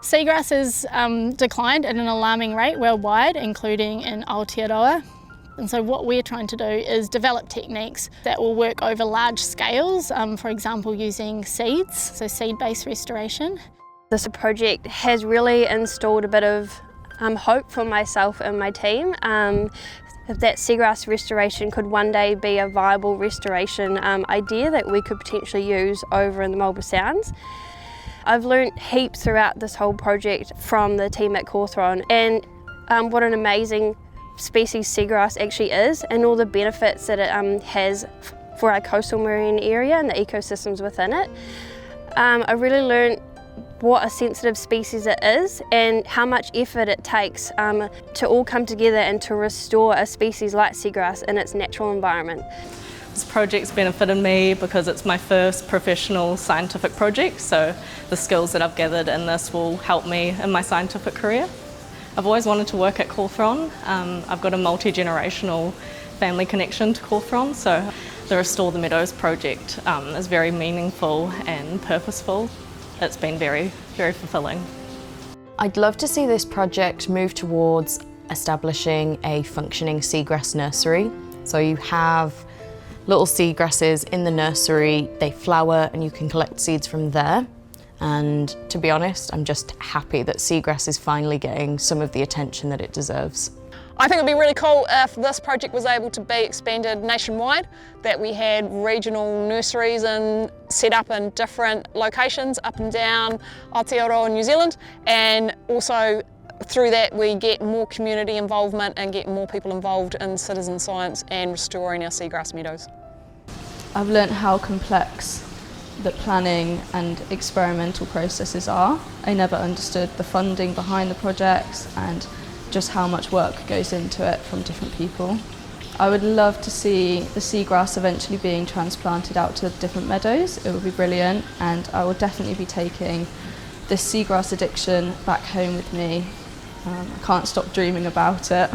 Seagrass has declined at an alarming rate worldwide, including in Aotearoa. And so what we're trying to do is develop techniques that will work over large scales, for example using seeds, so seed-based restoration. This project has really installed a bit of hope for myself and my team. That seagrass restoration could one day be a viable restoration idea that we could potentially use over in the Marlborough Sounds. I've learnt heaps throughout this whole project from the team at Cawthron, and what an amazing species seagrass actually is, and all the benefits that it has for our coastal marine area and the ecosystems within it. I really learnt what a sensitive species it is and how much effort it takes to all come together and to restore a species like seagrass in its natural environment. This project's benefited me because it's my first professional scientific project, so the skills that I've gathered in this will help me in my scientific career. I've always wanted to work at Cawthron. I've got a multi-generational family connection to Cawthron, so the Restore the Meadows project is very meaningful and purposeful. It's been very, very fulfilling. I'd love to see this project move towards establishing a functioning seagrass nursery. So you have little seagrasses in the nursery, they flower and you can collect seeds from there. And to be honest, I'm just happy that seagrass is finally getting some of the attention that it deserves. I think it'd be really cool if this project was able to be expanded nationwide, that we had regional nurseries and set up in different locations up and down Aotearoa, New Zealand, and also through that we get more community involvement and get more people involved in citizen science and restoring our seagrass meadows. I've learnt how complex the planning and experimental processes are. I never understood the funding behind the projects and just how much work goes into it from different people. I would love to see the seagrass eventually being transplanted out to different meadows. It would be brilliant, and I will definitely be taking this seagrass addiction back home with me. I can't stop dreaming about it.